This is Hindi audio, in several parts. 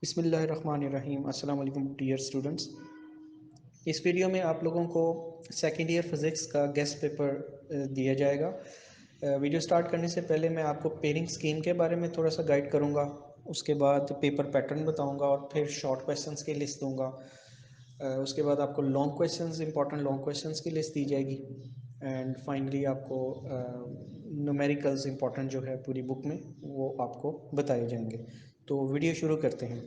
बिस्मिल्लाहिर्रहमानिर्रहीम। अस्सलाम वालेकुम डियर स्टूडेंट्स। इस वीडियो में आप लोगों को सेकेंड ईयर फिज़िक्स का गेस्ट पेपर दिया जाएगा। वीडियो स्टार्ट करने से पहले मैं आपको पेयरिंग स्कीम के बारे में थोड़ा सा गाइड करूँगा। उसके बाद पेपर पैटर्न बताऊँगा और फिर शॉर्ट क्वेश्चंस की लिस्ट दूँगा। उसके बाद आपको long questions, important long questions की लिस्ट दी जाएगी। एंड फाइनली आपको न्यूमेरिकल्स इंपॉर्टेंट जो है पूरी बुक में वो आपको बताए जाएंगे। तो वीडियो शुरू करते हैं।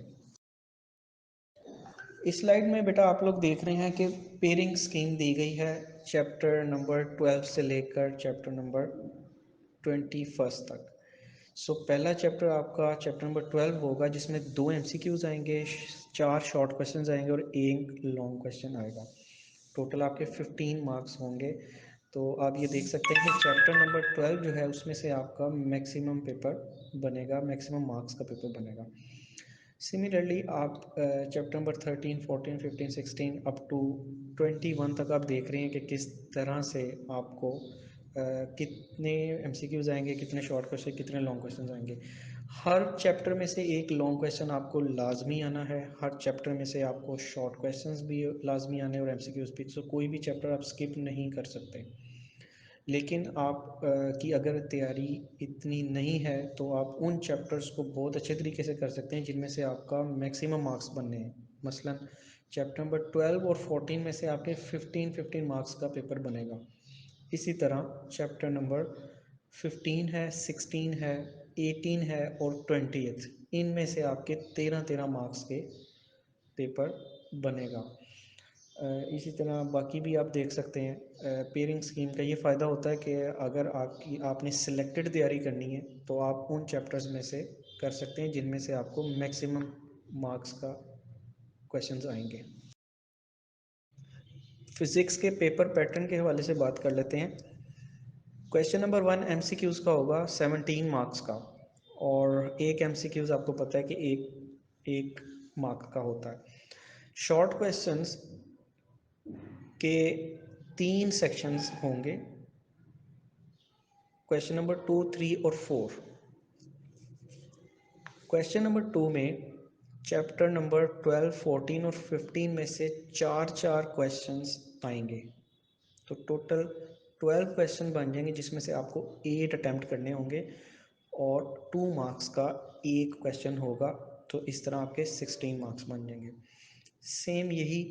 इस स्लाइड में बेटा आप लोग देख रहे हैं कि पेयरिंग स्कीम दी गई है चैप्टर नंबर 12 से लेकर चैप्टर नंबर 21 तक। पहला चैप्टर आपका चैप्टर नंबर 12 होगा, जिसमें 2 एमसीक्यूज आएंगे, 4 शॉर्ट क्वेश्चंस आएंगे और 1 लॉन्ग क्वेश्चन आएगा। टोटल आपके 15 मार्क्स होंगे। तो आप ये देख सकते हैं कि चैप्टर नंबर 12 जो है उसमें से आपका मैक्सिमम पेपर बनेगा, मैक्सिमम मार्क्स का पेपर बनेगा। सिमिलरली आप चैप्टर नंबर 13, 14, 15, 16 अप टू 21 तक आप देख रहे हैं कि किस तरह से आपको कितने एमसीक्यूज आएंगे, कितने शॉर्ट क्वेश्चन, कितने लॉन्ग क्वेश्चन आएंगे। हर चैप्टर में से एक लॉन्ग क्वेश्चन आपको लाजमी आना है, हर चैप्टर में से आपको शॉर्ट क्वेश्चंस भी लाजमी आने और एमसीक्यूज भी। कोई भी चैप्टर आप स्किप नहीं कर सकते। लेकिन आप की अगर तैयारी इतनी नहीं है तो आप उन चैप्टर्स को बहुत अच्छे तरीके से कर सकते हैं जिनमें से आपका मैक्सिमम मार्क्स बनने हैं। मसलन चैप्टर नंबर 12 और 14 में से आपके 15 मार्क्स का पेपर बनेगा। इसी तरह चैप्टर नंबर 15 है, 16 है, 18 है और 20th, इनमें से आपके 13 मार्क्स के पेपर बनेगा। इसी तरह बाकी भी आप देख सकते हैं। पेयरिंग स्कीम का ये फ़ायदा होता है कि अगर आपने सिलेक्टेड तैयारी करनी है तो आप उन चैप्टर्स में से कर सकते हैं जिनमें से आपको मैक्सिमम मार्क्स का क्वेश्चंस आएंगे। फिज़िक्स के पेपर पैटर्न के हवाले से बात कर लेते हैं। क्वेश्चन नंबर 1 एमसीक्यूज़ का होगा 17 मार्क्स का, और एक एमसीक्यूज़ आपको पता है कि एक मार्क का होता है। शॉर्ट क्वेश्चंस के 3 सेक्शंस होंगे, क्वेश्चन नंबर 2, 3 और 4। क्वेश्चन नंबर 2 में चैप्टर नंबर 12, 14 और 15 में से चार क्वेश्चंस आएंगे। तो टोटल 12 क्वेश्चन बन जाएंगे, जिसमें से आपको 8 अटैम्प्ट करने होंगे और 2 मार्क्स का एक क्वेश्चन होगा। तो इस तरह आपके 16 मार्क्स बन जाएंगे। सेम यही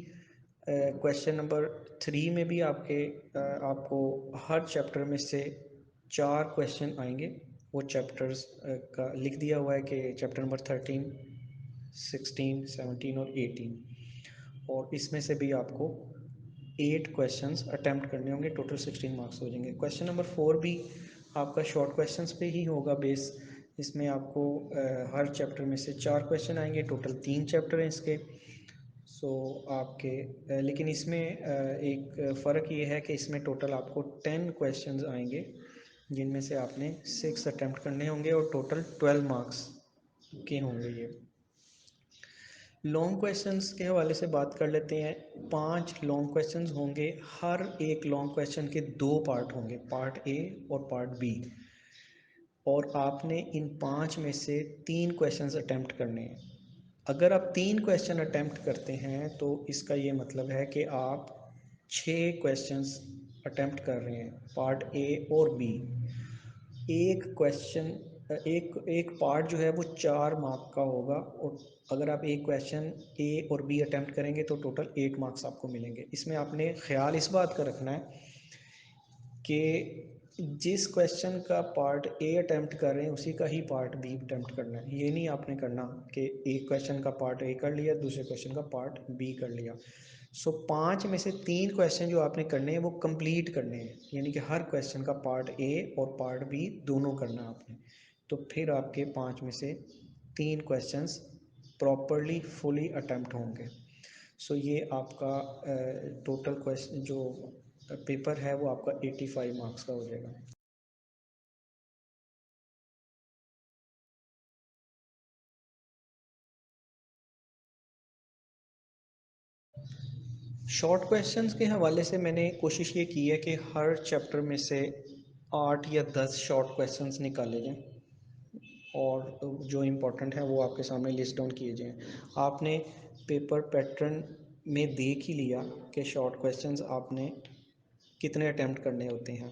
क्वेश्चन नंबर 3 में भी आपको हर चैप्टर में से 4 क्वेश्चन आएंगे। वो चैप्टर्स का लिख दिया हुआ है कि चैप्टर नंबर 13, 16, 17 और 18, और इसमें से भी आपको 8 क्वेश्चंस अटैम्प्ट करने होंगे। टोटल 16 मार्क्स हो जाएंगे। क्वेश्चन नंबर 4 भी आपका शॉर्ट क्वेश्चंस पे ही होगा बेस। इसमें आपको हर चैप्टर में से 4 क्वेश्चन आएंगे। टोटल 3 चैप्टर हैं इसके। आपके लेकिन इसमें एक फ़र्क ये है कि इसमें टोटल आपको 10 क्वेश्चंस आएंगे, जिनमें से आपने 6 अटैम्प्ट करने होंगे और टोटल 12 मार्क्स के होंगे ये। लॉन्ग क्वेश्चंस के हवाले से बात कर लेते हैं। 5 लॉन्ग क्वेश्चंस होंगे। हर एक लॉन्ग क्वेश्चन के 2 पार्ट होंगे, पार्ट ए और पार्ट बी, और आपने इन 5 में से 3 क्वेश्चंस अटैम्प्ट करने हैं। अगर आप 3 क्वेश्चन अटैम्प्ट करते हैं तो इसका ये मतलब है कि आप 6 क्वेश्चंस अटैम्प्ट कर रहे हैं, पार्ट ए और बी। एक क्वेश्चन एक एक पार्ट जो है वो 4 मार्क का होगा, और अगर आप एक क्वेश्चन ए और बी अटैम्प्ट करेंगे तो टोटल 8 मार्क्स आपको मिलेंगे। इसमें आपने ख्याल इस बात का रखना है कि जिस क्वेश्चन का पार्ट ए अटैम्प्ट कर रहे हैं उसी का ही पार्ट बी अटैम्प्ट करना है। ये नहीं आपने करना कि एक क्वेश्चन का पार्ट ए कर लिया, दूसरे क्वेश्चन का पार्ट बी कर लिया। 5 में से 3 क्वेश्चन जो आपने करने हैं वो कंप्लीट करने हैं, यानी कि हर क्वेश्चन का पार्ट ए और पार्ट बी दोनों करना है आपने। तो फिर आपके 5 में से 3 क्वेश्चंस प्रॉपरली फुली अटैम्प्ट होंगे। ये आपका टोटल क्वेश्चन जो पेपर है वो आपका 85 मार्क्स का हो जाएगा। शॉर्ट क्वेश्चंस के हवाले से मैंने कोशिश ये की है कि हर चैप्टर में से 8 या 10 शॉर्ट क्वेश्चंस निकाले जाएं। और जो इम्पोर्टेंट है वो आपके सामने लिस्ट डाउन किए जाएँ। आपने पेपर पैटर्न में देख ही लिया कि शॉर्ट क्वेश्चंस आपने कितने अटैम्प्ट करने होते हैं।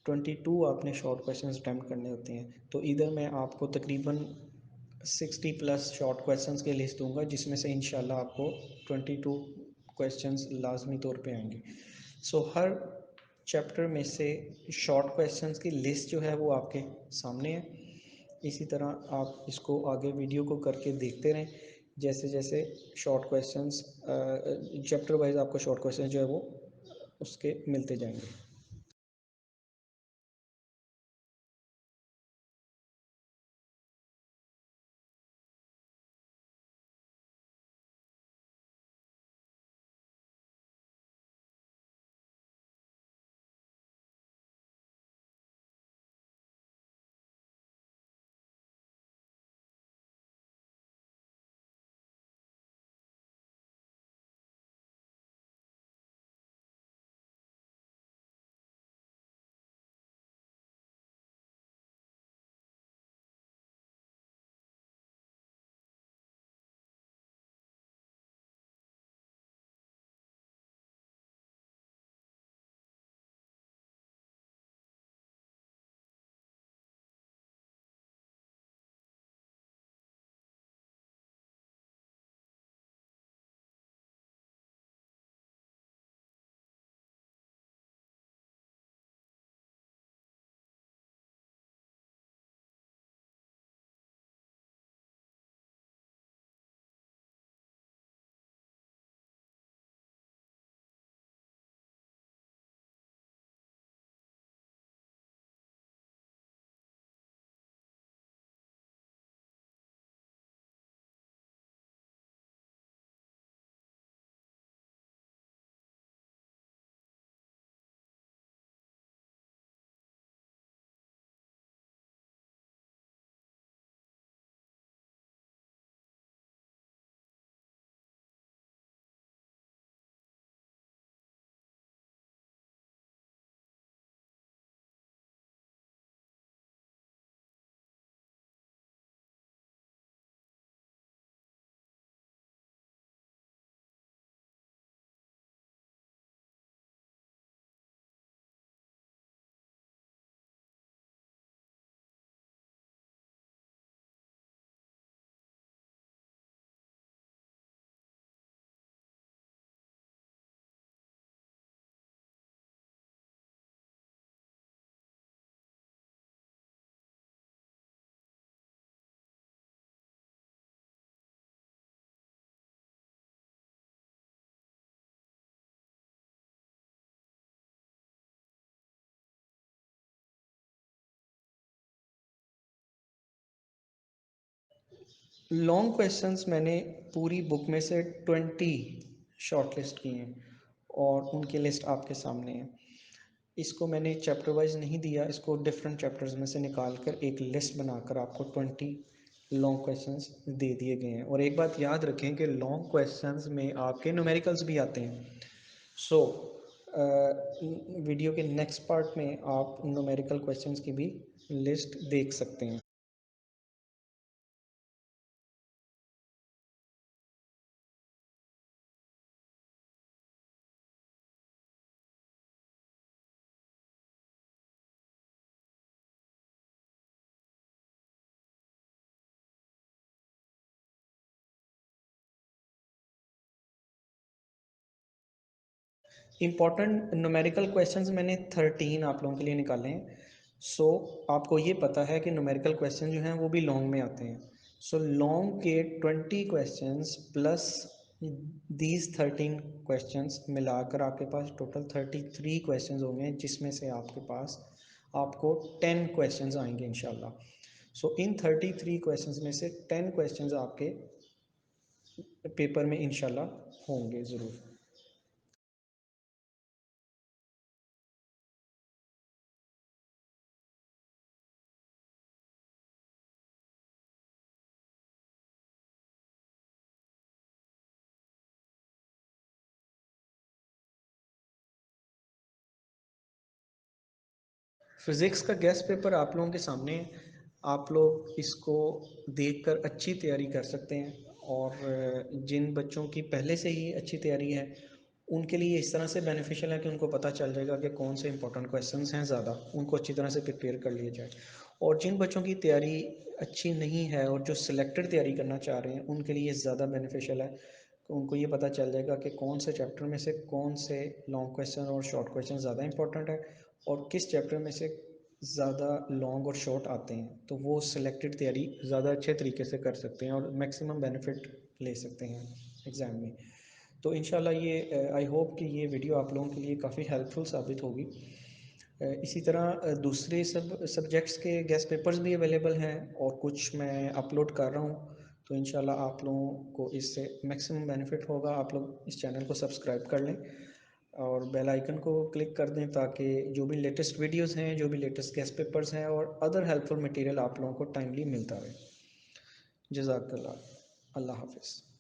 22 आपने शॉर्ट क्वेश्चंस अटैम्प्ट करने होते हैं। तो इधर मैं आपको तकरीबन 60 प्लस शॉर्ट क्वेश्चंस की लिस्ट दूंगा, जिसमें से इंशाल्लाह आपको 22 क्वेश्चंस लाजमी तौर पे आएंगे। सो हर चैप्टर में से शॉर्ट क्वेश्चंस की लिस्ट जो है वो आपके सामने है। इसी तरह आप इसको आगे वीडियो को करके देखते रहें, जैसे जैसे शॉर्ट क्वेश्चंस चैप्टर वाइज आपको शॉर्ट क्वेश्चंस जो है वो उसके मिलते जाएंगे। लॉन्ग क्वेश्चंस मैंने पूरी बुक में से 20 शॉर्ट लिस्ट किए हैं और उनकी लिस्ट आपके सामने है। इसको मैंने चैप्टर वाइज नहीं दिया, इसको डिफरेंट चैप्टर्स में से निकाल कर एक लिस्ट बनाकर आपको 20 लॉन्ग क्वेश्चंस दे दिए गए हैं। और एक बात याद रखें कि लॉन्ग क्वेश्चंस में आपके न्यूमेरिकल्स भी आते हैं। सो वीडियो के नेक्स्ट पार्ट में आप न्यूमेरिकल क्वेश्चंस की भी लिस्ट देख सकते हैं। इम्पॉर्टेंट न्यूमेरिकल क्वेश्चंस मैंने 13 आप लोगों के लिए निकाले हैं। सो आपको ये पता है कि न्यूमेरिकल क्वेश्चन जो हैं वो भी लॉन्ग में आते हैं। सो लॉन्ग के 20 क्वेश्चंस प्लस दीज 13 क्वेश्चंस मिलाकर आपके पास टोटल 33 क्वेश्चंस होंगे, जिसमें से आपके पास आपको 10 क्वेश्चंस आएंगे इंशाल्लाह। सो इन 33 क्वेश्चंस में से 10 क्वेश्चंस आपके पेपर में इंशाल्लाह होंगे ज़रूर। फिज़िक्स का गेस्ट पेपर आप लोगों के सामने है। आप लोग इसको देखकर अच्छी तैयारी कर सकते हैं। और जिन बच्चों की पहले से ही अच्छी तैयारी है उनके लिए इस तरह से बेनिफिशियल है कि उनको पता चल जाएगा कि कौन से इंपॉर्टेंट क्वेश्चंस हैं ज़्यादा, उनको अच्छी तरह से प्रिपेयर कर लिया जाए। और जिन बच्चों की तैयारी अच्छी नहीं है और जो सिलेक्टेड तैयारी करना चाह रहे हैं उनके लिए ज़्यादा बेनिफिशियल है। तो उनको ये पता चल जाएगा कि कौन से चैप्टर में से कौन से लॉन्ग क्वेश्चन और शॉर्ट क्वेश्चन ज़्यादा इंपॉर्टेंट है और किस चैप्टर में से ज़्यादा लॉन्ग और शॉर्ट आते हैं, तो वो सिलेक्टेड तैयारी ज़्यादा अच्छे तरीके से कर सकते हैं और मैक्सिमम बेनिफिट ले सकते हैं एग्ज़ाम में। तो इंशाल्लाह ये आई होप कि ये वीडियो आप लोगों के लिए काफ़ी हेल्पफुल साबित होगी। इसी तरह दूसरे सब्जेक्ट्स के गेस्ट पेपर्स भी अवेलेबल हैं और कुछ मैं अपलोड कर रहा हूँ। तो इंशाल्लाह आप लोगों को इससे मैक्सिमम बेनिफिट होगा। आप लोग इस चैनल को सब्सक्राइब कर लें और बेल आइकन को क्लिक कर दें ताकि जो भी लेटेस्ट वीडियोस हैं, जो भी लेटेस्ट गेस्ट पेपर्स हैं और अदर हेल्पफुल मटेरियल आप लोगों को टाइमली मिलता रहे। जज़ाकल्लाह। अल्लाह हाफ़िज़।